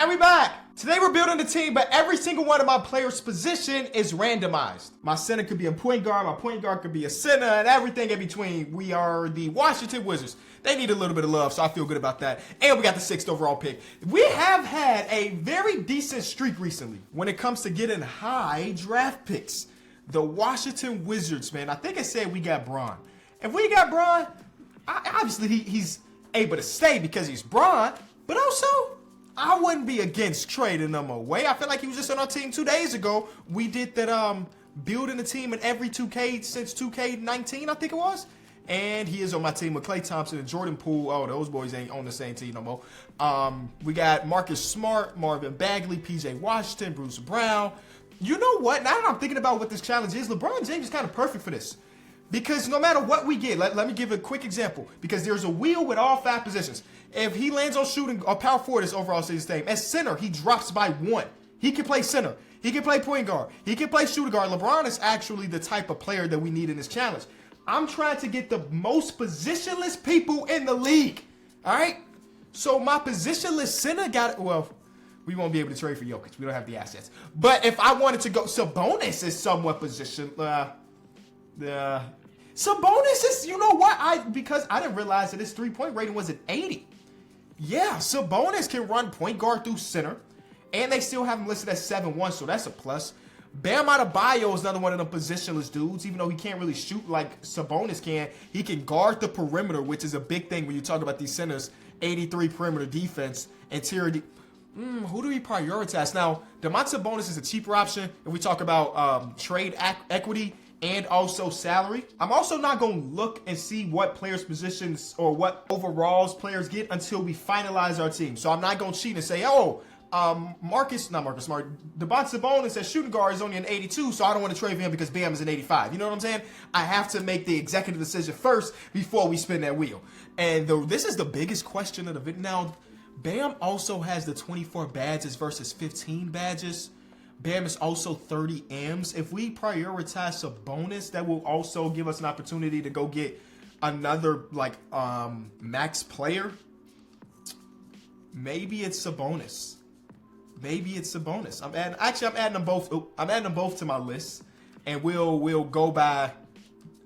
And we back. Today we're building a team, but every single one of my players' position is randomized. My center could be a point guard, my point guard could be a center, and everything in between. We are the Washington Wizards. They need a little bit of love, so I feel good about that. And we got the 6th overall pick. We have had a very decent streak recently when it comes to getting high draft picks. The Washington Wizards, man. I think I said we got Braun. If we got Braun, obviously he's able to stay because he's Braun, but also I wouldn't be against trading him away. I feel like he was just on our team 2 days ago. We did that building a team in every 2K since 2K19, I think it was. And he is on my team with Klay Thompson and Jordan Poole. Oh, those boys ain't on the same team no more. We got Marcus Smart, Marvin Bagley, PJ Washington, Bruce Brown. You know what? Now that I'm thinking about what this challenge is, LeBron James is kind of perfect for this. Because no matter what we get, let me give a quick example. Because there's a wheel with all 5 positions. If he lands on shooting or power forward this overall season name, at center, he drops by 1. He can play center. He can play point guard. He can play shooting guard. LeBron is actually the type of player that we need in this challenge. I'm trying to get the most positionless people in the league. All right? So my positionless center got, well, we won't be able to trade for Jokic. We don't have the assets. But if I wanted to go, Sabonis is somewhat positioned. Sabonis is, you know what? Because I didn't realize that his 3-point rating was at 80. Yeah, Sabonis can run point guard through center. And they still have him listed as 7-1, so that's a plus. Bam Adebayo is another one of them positionless dudes. Even though he can't really shoot like Sabonis can, he can guard the perimeter, which is a big thing when you talk about these centers. 83 perimeter defense, interior who do we prioritize? Now, Domantas Sabonis is a cheaper option if we talk about trade equity and also salary. I'm also not going to look and see what players' positions or what overalls players get until we finalize our team. So I'm not going to cheat and say, oh, Domantas Sabonis as shooting guard is only an 82, so I don't want to trade for him because Bam is an 85. You know what I'm saying? I have to make the executive decision first before we spin that wheel. And this is the biggest question of the video. Now, Bam also has the 24 badges versus 15 badges. Bam is also 30 M's. If we prioritize Sabonis, that will also give us an opportunity to go get another max player. Maybe it's Sabonis. I'm adding them both. I'm adding them both to my list, and we'll go by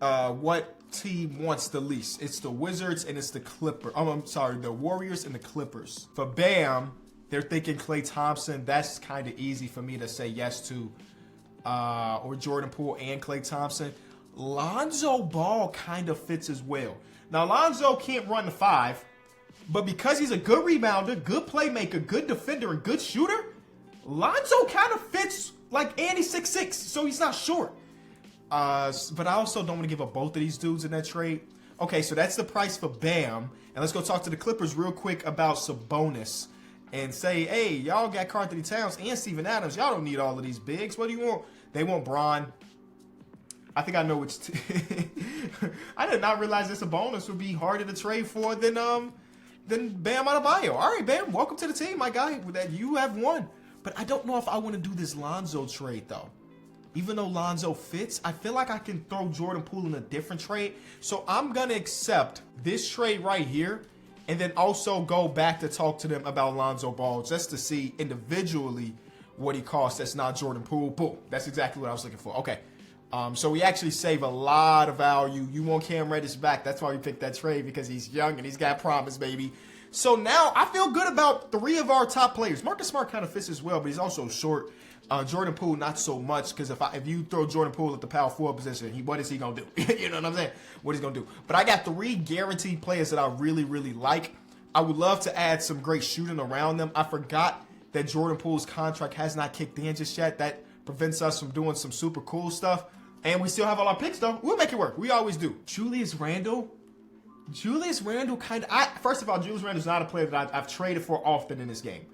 what team wants the least. It's the Wizards and it's the Clippers. The Warriors and the Clippers. For Bam, they're thinking Klay Thompson. That's kind of easy for me to say yes to. Or Jordan Poole and Klay Thompson. Lonzo Ball kind of fits as well. Now, Lonzo can't run the 5, but because he's a good rebounder, good playmaker, good defender, and good shooter, Lonzo kind of fits like Andy 6'6", so he's not short. But I also don't want to give up both of these dudes in that trade. Okay, so that's the price for Bam. And let's go talk to the Clippers real quick about Sabonis. And say, hey, y'all got Karl Anthony Towns and Steven Adams. Y'all don't need all of these bigs. What do you want? They want Braun. I think I know which. I did not realize this Sabonis would be harder to trade for than Bam Adebayo. All right, Bam, welcome to the team, my guy. That you have won. But I don't know if I want to do this Lonzo trade though. Even though Lonzo fits, I feel like I can throw Jordan Poole in a different trade. So I'm gonna accept this trade right here. And then also go back to talk to them about Lonzo Ball just to see individually what he costs. That's not Jordan Poole. Boom. That's exactly what I was looking for. Okay. So we actually save a lot of value. You want Cam Reddish back. That's why we picked that trade, because he's young and he's got promise, baby. So now I feel good about 3 of our top players. Marcus Smart kind of fits as well, but he's also short. Jordan Poole, not so much, because if you throw Jordan Poole at the power forward position, what is he going to do? You know what I'm saying? What he's going to do. But I got 3 guaranteed players that I really, really like. I would love to add some great shooting around them. I forgot that Jordan Poole's contract has not kicked in just yet. That prevents us from doing some super cool stuff. And we still have all our picks, though. We'll make it work. We always do. Julius Randle kind of... First of all, Julius Randle's not a player that I've traded for often in this game.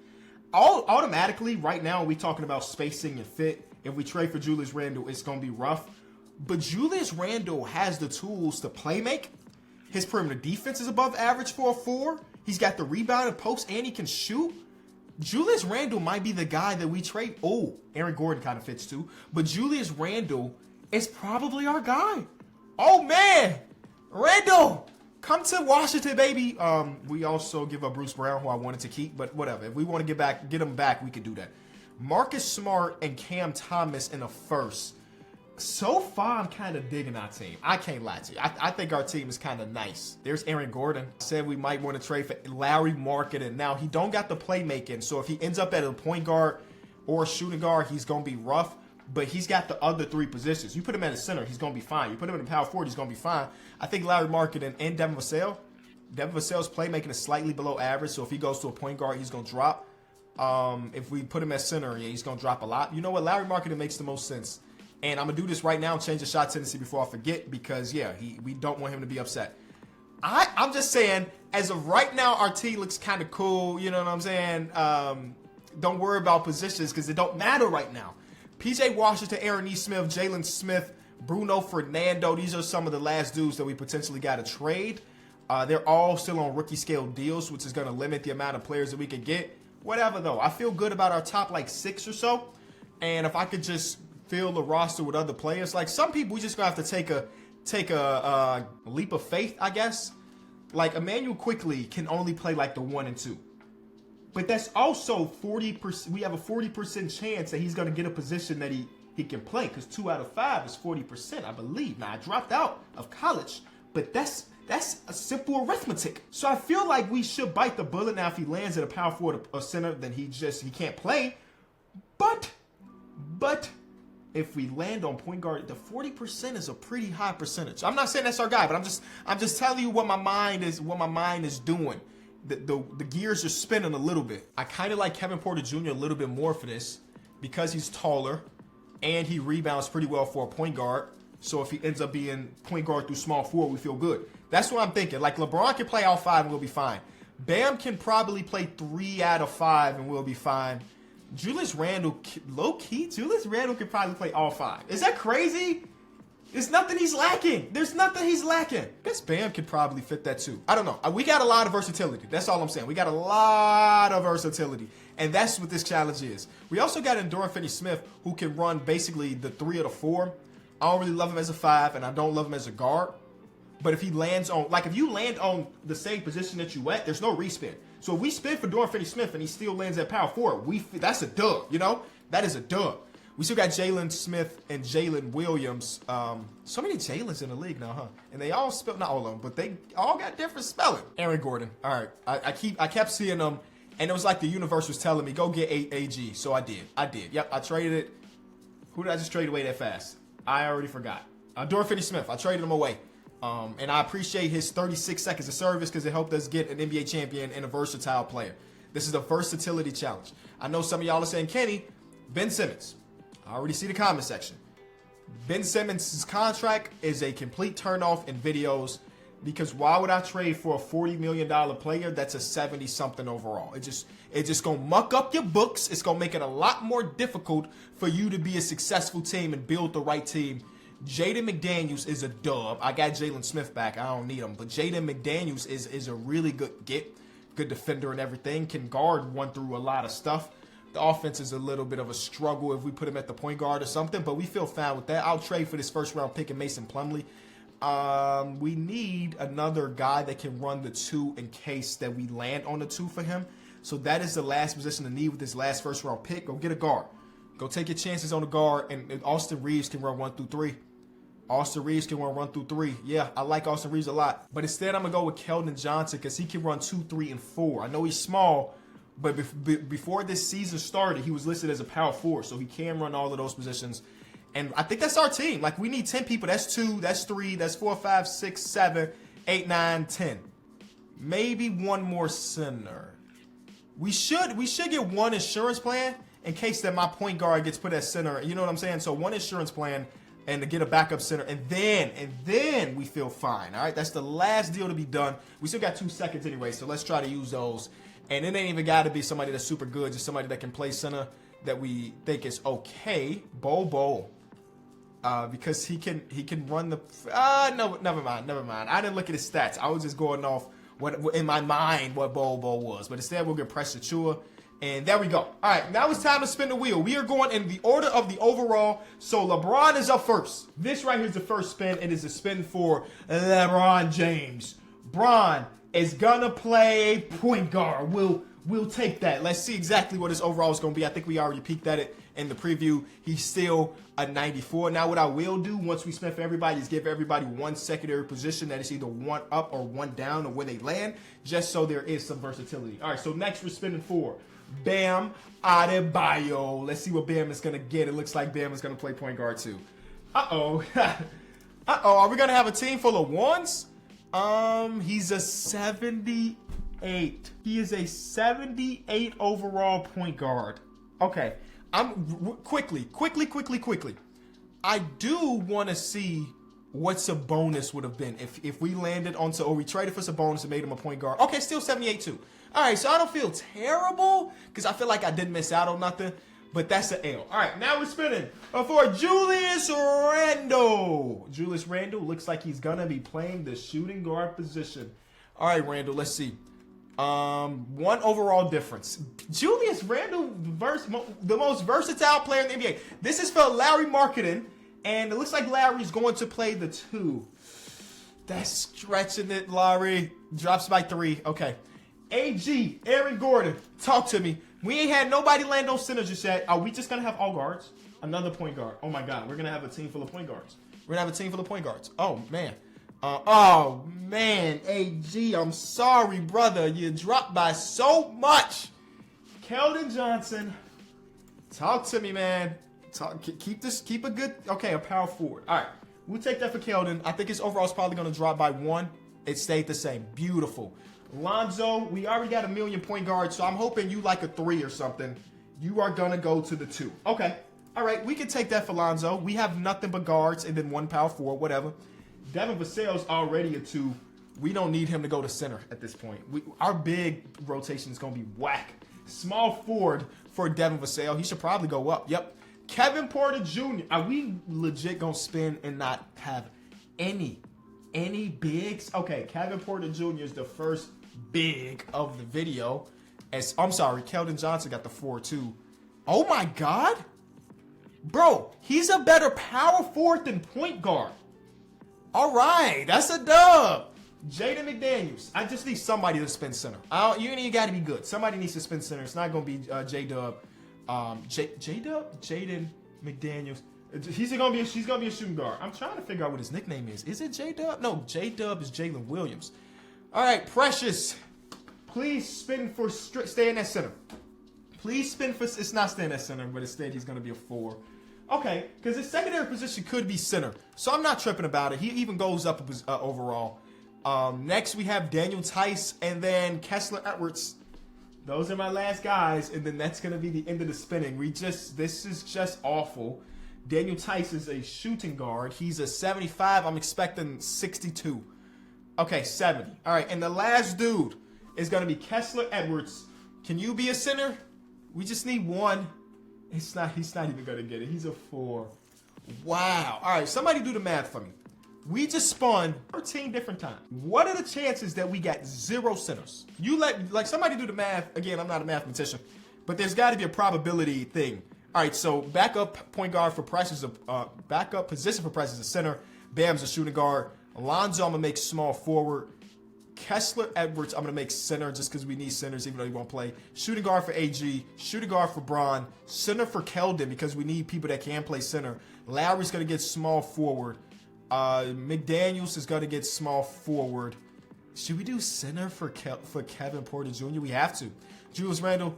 Automatically, right now, we're talking about spacing and fit. If we trade for Julius Randle, it's going to be rough. But Julius Randle has the tools to play make. His perimeter defense is above average for a 4. He's got the rebound and post, and he can shoot. Julius Randle might be the guy that we trade. Oh, Aaron Gordon kind of fits too. But Julius Randle is probably our guy. Oh, man. Randle. come to Washington, baby. We also give up Bruce Brown, who I wanted to keep, but whatever. If we want to get him back, we could do that. Marcus Smart and Cam Thomas in a first. So far, I'm kind of digging our team. I can't lie to you. I think our team is kind of nice. There's Aaron Gordon. Said we might want to trade for Larry Marketing. Now, he don't got the playmaking, so if he ends up at a point guard or a shooting guard, he's going to be rough. But he's got the other three positions. You put him at a center, he's going to be fine. You put him in the power forward, he's going to be fine. I think Larry Marketing and Devin Vassell. Devin Vassell's playmaking is slightly below average, so if he goes to a point guard, he's going to drop. If we put him at center, yeah, he's going to drop a lot. You know what? Larry Marketing makes the most sense. And I'm going to do this right now and change the shot tendency before I forget because, yeah, we don't want him to be upset. I'm just saying, as of right now, our team looks kind of cool. You know what I'm saying? Don't worry about positions because it don't matter right now. P.J. Washington, Aaron E. Smith, Jalen Smith, Bruno Fernando. These are some of the last dudes that we potentially got to trade. They're all still on rookie scale deals, which is going to limit the amount of players that we can get. Whatever, though. I feel good about our top, 6 or so. And if I could just fill the roster with other players. Like some people, we just gonna have to take a leap of faith, I guess. Like Emmanuel Quickly can only play the 1 and 2, but that's also 40%. We have a 40% chance that he's gonna get a position that he can play because 2 out of 5 is 40%, I believe. Now I dropped out of college, but that's a simple arithmetic. So I feel like we should bite the bullet. Now if he lands at a power forward or center, then he can't play. But if we land on point guard, the 40% is a pretty high percentage. I'm not saying that's our guy, but I'm just telling you what my mind is doing. The gears are spinning a little bit. I kind of like Kevin Porter Jr. a little bit more for this because he's taller and he rebounds pretty well for a point guard. So if he ends up being point guard through small forward, we feel good. That's what I'm thinking. LeBron can play all 5 and we'll be fine. Bam can probably play 3 out of 5 and we'll be fine. Julius Randle, low-key, Julius Randle could probably play all 5. Is that crazy? There's nothing he's lacking. I guess Bam could probably fit that too. I don't know. We got a lot of versatility. That's all I'm saying. We got a lot of versatility. And that's what this challenge is. We also got Enduring Finney-Smith, who can run basically the 3 or the 4. I don't really love him as a 5, and I don't love him as a guard. But if he lands on, if you land on the same position that you at, there's no respin. So if we spin for Dorian Finney-Smith and he still lands at power forward, that's a dub, That is a dub. We still got Jalen Smith and Jalen Williams. So many Jalens in the league now, huh? And they all spell, not all of them, but they all got different spelling. Aaron Gordon. All right. I kept seeing them, and it was like the universe was telling me, go get AG. So I did. Yep, I traded it. Who did I just trade away that fast? I already forgot. Dorian Finney-Smith. I traded him away. And I appreciate his 36 seconds of service because it helped us get an NBA champion and a versatile player. This is a versatility challenge. I know some of y'all are saying, Kenny, Ben Simmons. I already see the comment section. Ben Simmons' contract is a complete turnoff in videos because why would I trade for a $40 million player that's a 70-something overall? It just going to muck up your books. It's going to make it a lot more difficult for you to be a successful team and build the right team. Jaden McDaniels is a dub. I got Jalen Smith back. I don't need him. But Jaden McDaniels is a really good defender and everything. Can guard 1 through a lot of stuff. The offense is a little bit of a struggle if we put him at the point guard or something. But we feel fine with that. I'll trade for this first-round pick and Mason Plumlee. We need another guy that can run the 2 in case that we land on the 2 for him. So that is the last position to need with this last first-round pick. Go get a guard. Go take your chances on the guard. And Austin Reeves can run 1 through 3. Austin Reeves can run through 3. Yeah, I like Austin Reeves a lot. But instead, I'm going to go with Keldon Johnson because he can run 2, 3, and 4. I know he's small, but before this season started, he was listed as a power 4, so he can run all of those positions. And I think that's our team. We need 10 people. That's 2, that's 3, that's 4, 5, 6, 7, 8, 9, 10. Maybe 1 more center. We should get 1 insurance plan in case that my point guard gets put at center. You know what I'm saying? So 1 insurance plan and to get a backup center, and then we feel fine. All right, that's the last deal to be done. We still got 2 seconds anyway, so let's try to use those. And it ain't even got to be somebody that's super good, just somebody that can play center that we think is okay. Bobo, because he can run the. No, never mind. I didn't look at his stats. I was just going off what in my mind what Bobo was, but instead we'll get Precious Chua. And there we go. All right, now it's time to spin the wheel. We are going in the order of the overall. So LeBron is up first. This right here is the first spin. It is a spin for LeBron James. Bron is gonna play point guard. We'll take that. Let's see exactly what his overall is gonna be. I think we already peeked at it in the preview. He's still a 94. Now what I will do once we spend for everybody is give everybody one secondary position that is either one up or one down or where they land, just so there is some versatility. All right, so next we're spinning for Bam Adebayo. Let's see what Bam is gonna get. It looks like Bam is gonna play point guard too. Uh-oh. Uh-oh, are we gonna have a team full of ones? He's a 78. He is a 78 overall point guard. Okay, quickly. I do want to see what Sabonis would have been if we landed onto, or we traded for Sabonis and made him a point guard. Okay, still 78 too. All right, so I don't feel terrible because I feel like I didn't miss out on nothing, but that's an L. All right, now we're spinning for Julius Randle. Julius Randle looks like he's going to be playing the shooting guard position. All right, Randle, let's see. One overall difference. Julius Randle, the most versatile player in the NBA. This is for Larry Marketing, and it looks like Larry's going to play the 2. That's stretching it, Larry. Drops by 3. Okay. AG, Aaron Gordon, talk to me. We ain't had nobody land on centers just yet. Are we just going to have all guards? Another point guard. Oh, my God. We're going to have a team full of point guards. We're going to have a team full of point guards. Oh, man. AG, I'm sorry, brother. You dropped by so much. Keldon Johnson, talk to me, man. Keep a good, okay, a power forward. All right, we'll take that for Keldon. I think his overall is probably going to drop by 1. It stayed the same. Beautiful. Lonzo, we already got a million point guards, so I'm hoping you like a 3 or something. You are going to go to the 2. Okay. All right, we can take that for Lonzo. We have nothing but guards and then 1 power forward, whatever. Devin Vassell's already a 2. We don't need him to go to center at this point. Our big rotation is going to be whack. Small forward for Devin Vassell. He should probably go up. Yep. Kevin Porter Jr. Are we legit going to spin and not have any bigs? Okay, Kevin Porter Jr. is the first big of the video. I'm sorry, Keldon Johnson got the 4 too. Oh my God. Bro, he's a better power forward than point guard. All right, that's a dub. Jaden McDaniels. I just need somebody to spin center. You ain't even got to be good. Somebody needs to spin center. It's not going to be J-Dub. J-Dub? Jaden McDaniels. She's going to be a shooting guard. I'm trying to figure out what his nickname is. Is it J-Dub? No, J-Dub is Jalen Williams. All right, Precious. Please spin for stay in that center. Please spin for, it's not staying at center, but instead he's going to be a 4. Okay, because his secondary position could be center. So I'm not tripping about it. He even goes up overall. Next, we have Daniel Tice and then Kessler Edwards. Those are my last guys, and then that's going to be the end of the spinning. This is just awful. Daniel Tice is a shooting guard. He's a 75. I'm expecting 62. Okay, 70. All right, and the last dude is going to be Kessler Edwards. Can you be a center? We just need 1. He's not even going to get it. He's a 4. Wow. All right, somebody do the math for me. We just spun 13 different times. What are the chances that we got 0 centers? You let somebody do the math. Again, I'm not a mathematician, but there's got to be a probability thing. All right, so backup point guard for Price is backup position for Price is a center. Bam's a shooting guard. Alonzo, I'm going to make small forward. Kessler Edwards, I'm going to make center just because we need centers even though he won't play. Shooting guard for AG. Shooting guard for Bron. Center for Keldon because we need people that can play center. Lowry's going to get small forward. McDaniels is going to get small forward. Should we do center for Kevin Porter Jr.? We have to. Julius Randle,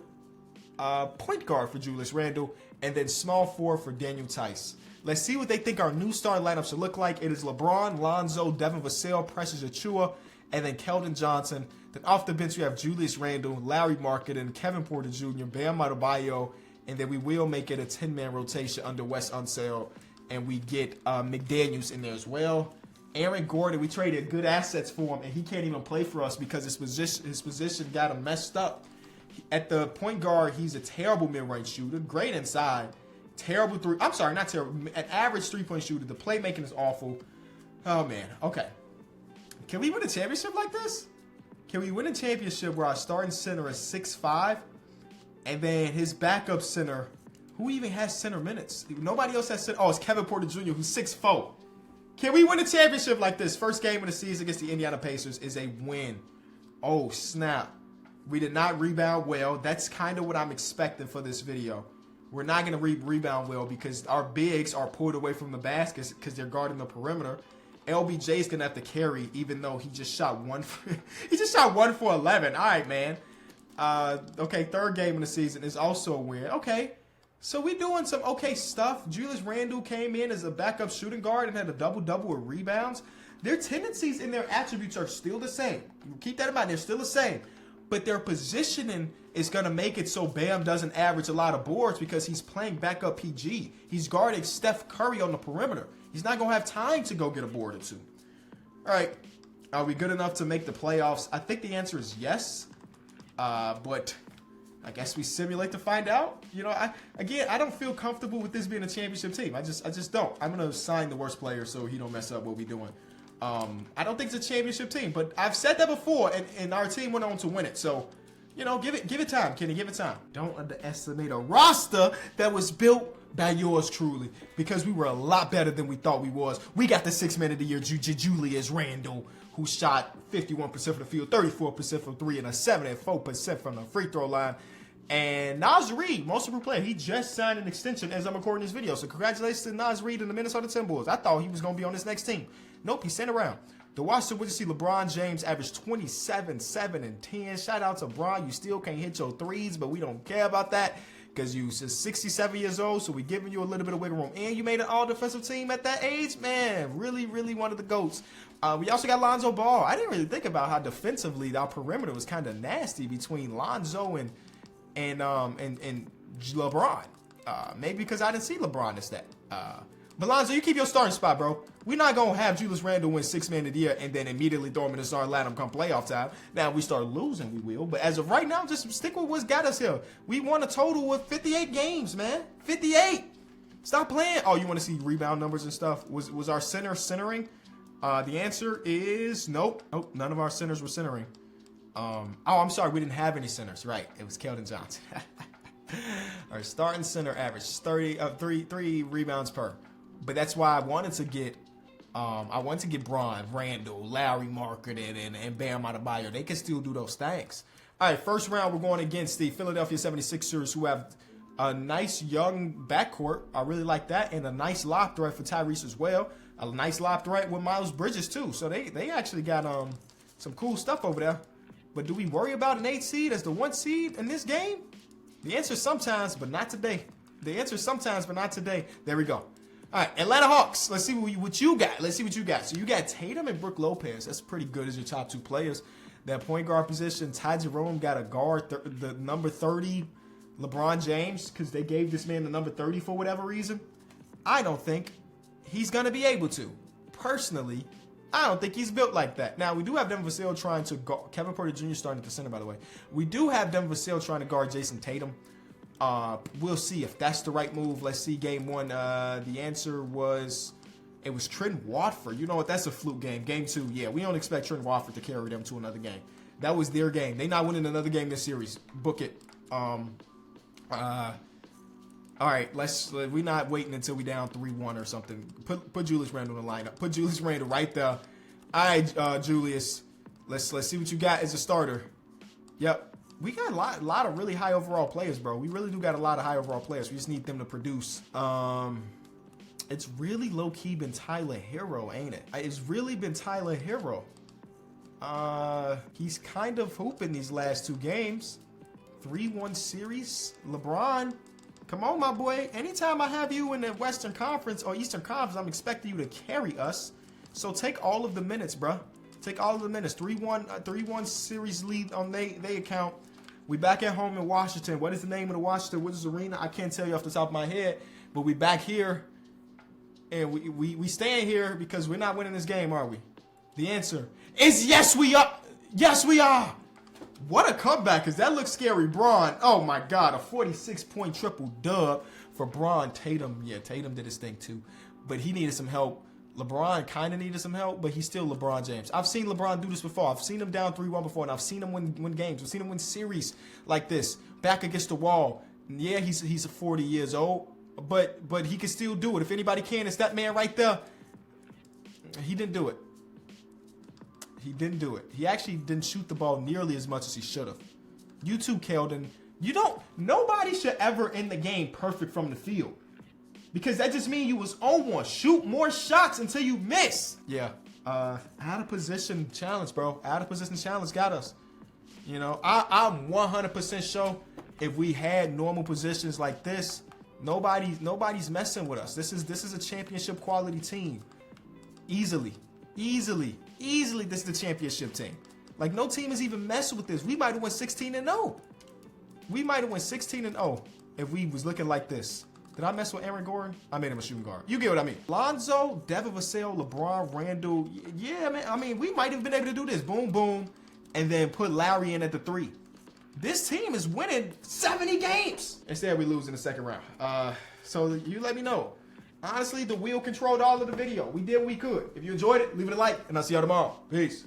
point guard for Julius Randle, and then small forward for Daniel Tice. Let's see what they think our new starting lineup should look like. It is LeBron, Lonzo, Devin Vassell, Precious Achiuwa, and then Keldon Johnson. Then off the bench, we have Julius Randle, Larry Marketing, Kevin Porter Jr., Bam Adebayo, and then we will make it a 10-man rotation under Wes Unseld, and we get McDaniels in there as well. Aaron Gordon, we traded good assets for him, and he can't even play for us because his position got him messed up. At the point guard, he's a terrible mid-range shooter, great inside, terrible three. I'm sorry, not terrible. An average three-point shooter. The playmaking is awful. Oh man. Okay. Can we win a championship like this? Can we win a championship where our starting center is 6'5", and then his backup center, who even has center minutes? Nobody else has center. Oh, it's Kevin Porter Jr., who's 6'4". Can we win a championship like this? First game of the season against the Indiana Pacers is a win. Oh, snap. We did not rebound well. That's kind of what I'm expecting for this video. We're not going to rebound well because our bigs are pulled away from the baskets because they're guarding the perimeter. LBJ is going to have to carry, even though he just shot one for 11. All right, man. Okay, third game of the season is also a win. Okay, so we doing some okay stuff. Julius Randle came in as a backup shooting guard and had a double-double with rebounds. Their tendencies and their attributes are still the same. Keep that in mind. They're still the same. But their positioning is going to make it so Bam doesn't average a lot of boards because he's playing backup PG. He's guarding Steph Curry on the perimeter. He's not going to have time to go get a board or two. All right. Are we good enough to make the playoffs? I think the answer is yes. But I guess we simulate to find out. You know, I don't feel comfortable with this being a championship team. I just don't. I'm going to sign the worst player so he don't mess up what we're doing. I don't think it's a championship team, but I've said that before, and our team went on to win it. So, you know, give it time, Kenny. Give it time. Don't underestimate a roster that was built by yours truly, because we were a lot better than we thought we was. We got the 6th man of the year, Julius Randle, who shot 51% from the field, 34% from three, and a 74% from the free throw line. And Naz Reid, most improved player, he just signed an extension as I'm recording this video. So congratulations to Naz Reid and the Minnesota Timberwolves. I thought he was going to be on this next team. Nope, he's sent around. The Washington Wizards see LeBron James average 27, 7, and 10. Shout out to Bron. You still can't hit your threes, but we don't care about that because you're 67 years old, so we're giving you a little bit of wiggle room. And you made an all-defensive team at that age. Man, really, really one of the GOATs. We also got Lonzo Ball. I didn't really think about how defensively our perimeter was kind of nasty between Lonzo and LeBron. Maybe because I didn't see LeBron as that. But Lonzo, you keep your starting spot, bro. We're not going to have Julius Randle win 6th man of the year and then immediately throw him in the starting lineup come playoff time. Now, if we start losing, we will. But as of right now, just stick with what's got us here. We won a total of 58 games, man. 58. Stop playing. Oh, you want to see rebound numbers and stuff? Was our center centering? The answer is nope. Nope, none of our centers were centering. I'm sorry, we didn't have any centers. Right, it was Keldon Johnson. Our starting center average 3 rebounds per. But that's why I wanted to get Bron, Randall, Lowry, Marketed, and Bam Adebayo. They can still do those things. All right, first round, we're going against the Philadelphia 76ers, who have a nice young backcourt. I really like that. And a nice lob threat for Tyrese as well. A nice lob threat with Miles Bridges, too. So they actually got some cool stuff over there. But do we worry about an 8 seed as the 1 seed in this game? The answer is sometimes, but not today. The answer is sometimes, but not today. There we go. All right, Atlanta Hawks. Let's see what you got. Let's see what you got. So you got Tatum and Brook Lopez. That's pretty good as your top 2 players. That point guard position, Ty Jerome got a guard, the number 30, LeBron James, because they gave this man the number 30 for whatever reason. I don't think he's going to be able to. Personally, I don't think he's built like that. Now, we do have Devin Vassell trying to guard. Kevin Porter Jr. starting at the center, by the way. We do have Devin Vassell trying to guard Jason Tatum. We'll see if that's the right move. Let's see game 1. The answer was, it was Trent Watford. You know what? That's a fluke game. Game 2, yeah. We don't expect Trent Watford to carry them to another game. That was their game. They're not winning another game this series. Book it. All right, we're not waiting until we down 3-1 or something. Put Julius Randle in the lineup. Put Julius Randle right there. All right, Julius. Let's see what you got as a starter. Yep. We got a lot of really high overall players, bro. We really do got a lot of high overall players. We just need them to produce. It's really low-key been Tyler Hero, ain't it? It's really been Tyler Hero. He's kind of hooping these last 2 games. 3-1 series. LeBron, come on, my boy. Anytime I have you in the Western Conference or Eastern Conference, I'm expecting you to carry us. So take all of the minutes, bro. Take all of the minutes. 3-1 series lead on they account. We back at home in Washington. What is the name of the Washington Wizards Arena? I can't tell you off the top of my head. But we back here. And we staying here because we're not winning this game, are we? The answer is yes, we are. Yes, we are. What a comeback, because that looks scary. Bron, oh my God, a 46-point triple dub for Bron. Tatum, yeah, Tatum did his thing too. But he needed some help. LeBron kind of needed some help, but he's still LeBron James. I've seen LeBron do this before. I've seen him down 3-1 before, and I've seen him win games. I've seen him win series like this, back against the wall. Yeah, he's 40 years old, but he can still do it. If anybody can, it's that man right there. He didn't do it. He didn't do it. He actually didn't shoot the ball nearly as much as he should have. You too, Keldon. Nobody should ever end the game perfect from the field. Because that just means you was on one. Shoot more shots until you miss. Yeah. Out of position challenge, bro. Out of position challenge got us. You know, I'm 100% sure if we had normal positions like this, nobody's messing with us. This is a championship quality team. Easily, this is the championship team. Like, no team is even messing with this. We might have won 16-0. We might have won 16-0 if we was looking like this. Did I mess with Aaron Gordon? I made him a shooting guard. You get what I mean. Lonzo, Devin Vassell, LeBron, Randall. Yeah, man. I mean, we might have been able to do this. Boom, boom. And then put Larry in at the 3. This team is winning 70 games. Instead, we lose in the second round. So you let me know. Honestly, the wheel controlled all of the video. We did what we could. If you enjoyed it, leave it a like, and I'll see y'all tomorrow. Peace.